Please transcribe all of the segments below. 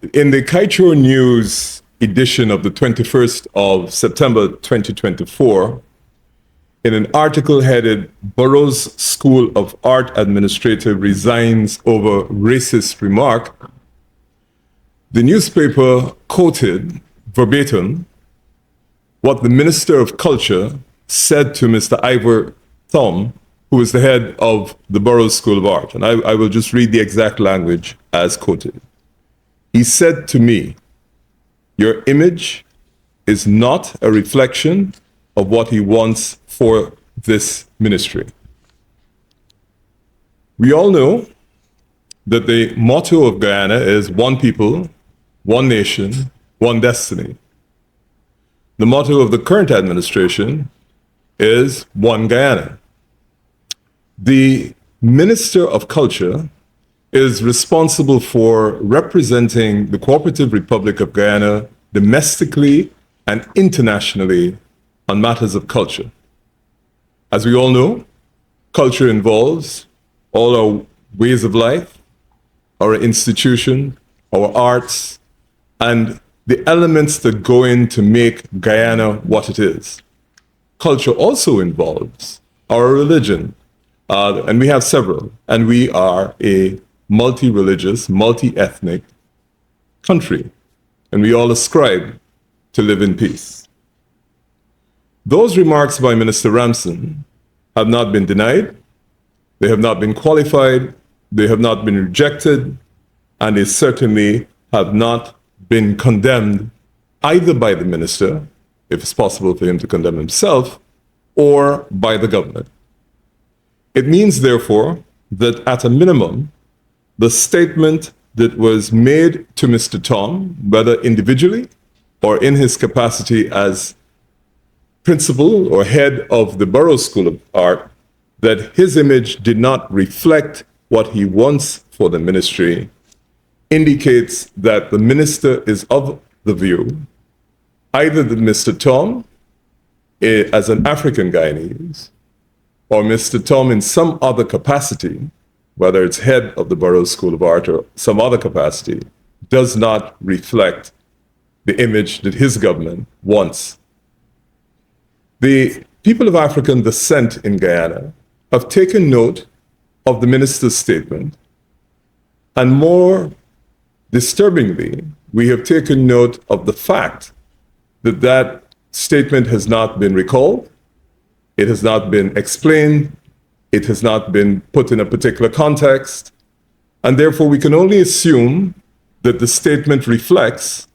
in the Kaicho News edition of the 21st of September 2024, in an article headed Burroughs School of Art Administrator Resigns Over Racist Remark, the newspaper quoted verbatim what the Minister of Culture said to Mr. Ivor Thom, who is the head of the Burroughs School of Art. And I will just read the exact language as quoted. He said to me, "Your image is not a reflection of what he wants for this ministry." We all know that the motto of Guyana is one people, one nation, one destiny. The motto of the current administration is one Guyana. The Minister of Culture is responsible for representing the Cooperative Republic of Guyana domestically and internationally on matters of culture. As we all know, culture involves all our ways of life, our institution, our arts, and the elements that go in to make Guyana what it is. Culture also involves our religion, and we have several, and we are a multi-religious, multi-ethnic country, and we all ascribe to live in peace. Those remarks by Minister Ramson have not been denied, they have not been qualified, they have not been rejected, and they certainly have not been condemned either by the minister, if it's possible for him to condemn himself, or by the government. It means, therefore, that at a minimum, the statement that was made to Mr. Thom, whether individually or in his capacity as principal or head of the Burroughs School of Art, that his image did not reflect what he wants for the ministry, indicates that the minister is of the view either that Mr. Thom, as an African Guyanese, or Mr. Thom in some other capacity, whether it's head of the Burroughs School of Art or some other capacity, does not reflect the image that his government wants. The people of African descent in Guyana have taken note of the minister's statement, and more disturbingly, we have taken note of the fact that that statement has not been recalled, it has not been explained, it has not been put in a particular context, and therefore we can only assume that the statement reflects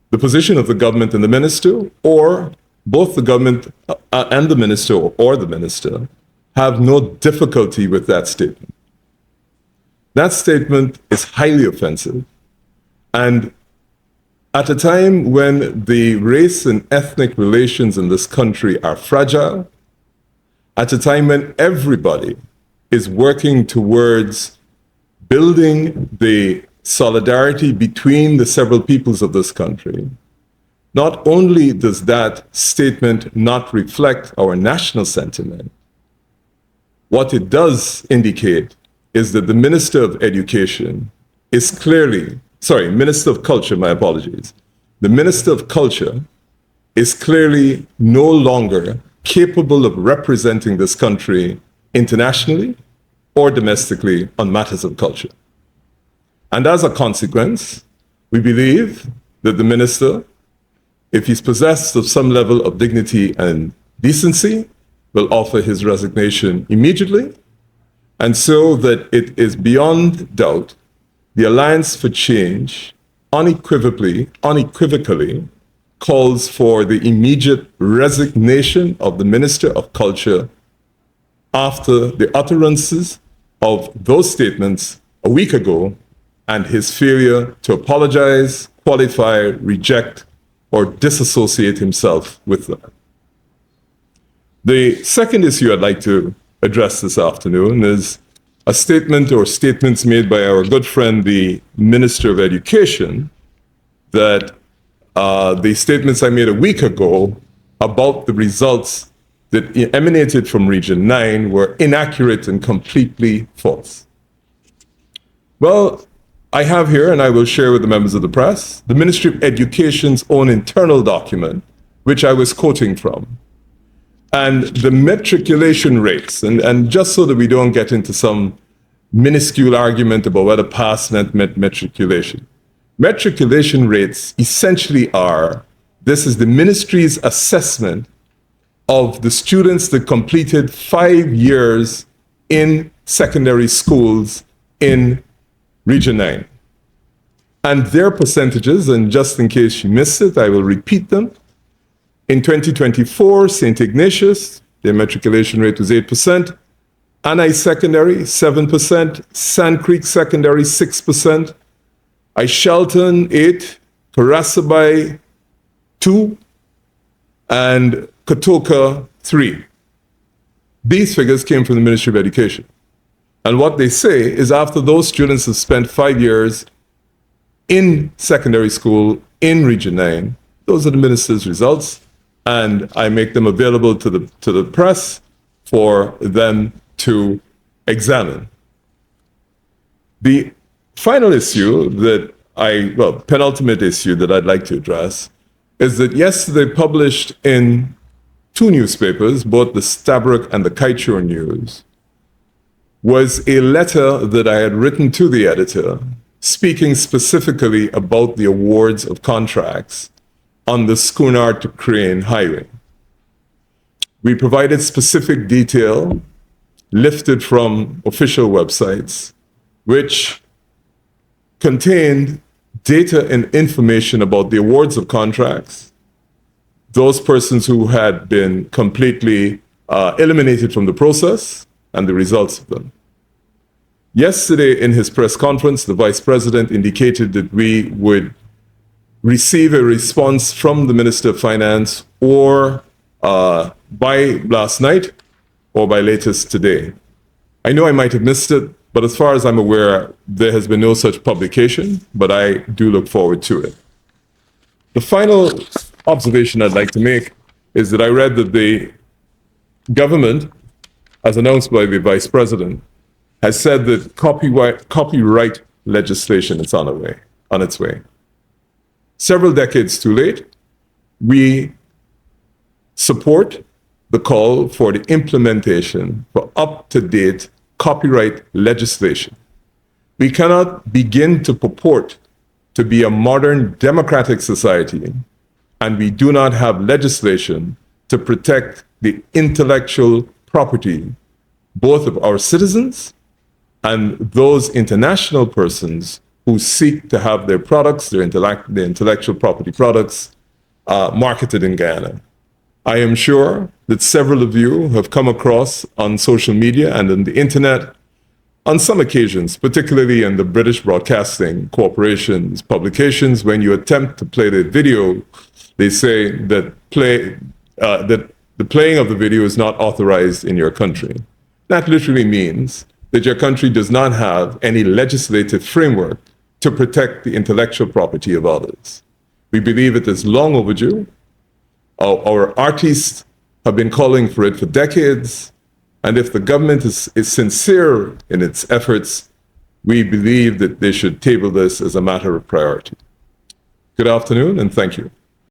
the position of the government and the minister, or both the government and the minister, or the minister, have no difficulty with that statement. That statement is highly offensive, and at a time when the race and ethnic relations in this country are fragile, at a time when everybody is working towards building the solidarity between the several peoples of this country, not only does that statement not reflect our national sentiment, what it does indicate is that the Minister of Education is clearly, Minister of Culture, my apologies. The Minister of Culture is clearly no longer capable of representing this country internationally or domestically on matters of culture. And as a consequence, we believe that the minister, if he's possessed of some level of dignity and decency, will offer his resignation immediately, and so that it is beyond doubt, the Alliance for Change unequivocally calls for the immediate resignation of the Minister of Culture after the utterances of those statements a week ago and his failure to apologize, qualify, reject, or disassociate himself with them. The second issue I'd like to address this afternoon is a statement or statements made by our good friend, the Minister of Education, that the statements I made a week ago about the results that emanated from Region 9 were inaccurate and completely false. Well, I have here, and I will share with the members of the press, the Ministry of Education's own internal document, which I was quoting from. And the matriculation rates, and just so that we don't get into some minuscule argument about whether pass meant matriculation. Matriculation rates essentially are, this is the ministry's assessment of the students that completed 5 years in secondary schools in Region 9. And their percentages, and just in case you missed it, I will repeat them. In 2024, St. Ignatius, their matriculation rate was 8%, Anai Secondary, 7%, Sand Creek Secondary, 6%, Shelton, 8%, Karasabai, 2%, and Katoka, 3%. These figures came from the Ministry of Education. And what they say is after those students have spent 5 years in secondary school in Region 9, those are the minister's results, and I make them available to the press for them to examine. The final issue that penultimate issue that I'd like to address is that yesterday published in 2 newspapers, both the Stabroek and the Kaieteur News, was a letter that I had written to the editor speaking specifically about the awards of contracts on the Schooner to Crane Highway. We provided specific detail lifted from official websites, which contained data and information about the awards of contracts, those persons who had been completely eliminated from the process, and the results of them. Yesterday, in his press conference, the Vice President indicated that we would receive a response from the Minister of Finance or by last night or by latest today. I know I might have missed it, but as far as I'm aware, there has been no such publication, but I do look forward to it. The final observation I'd like to make is that I read that the government, as announced by the Vice President, has said that copyright legislation is on its way. Several decades too late, we support the call for the implementation for up-to-date copyright legislation. We cannot begin to purport to be a modern democratic society, and we do not have legislation to protect the intellectual property, both of our citizens and those international persons who seek to have their products, their intellectual property products, marketed in Guyana. I am sure that several of you have come across on social media and on the internet on some occasions, particularly in the British Broadcasting Corporation's publications, when you attempt to play the video, they say that the playing of the video is not authorized in your country. That literally means that your country does not have any legislative framework to protect the intellectual property of others. We believe it is long overdue. Our artists have been calling for it for decades, and if the government is sincere in its efforts, we believe that they should table this as a matter of priority. Good afternoon, and thank you.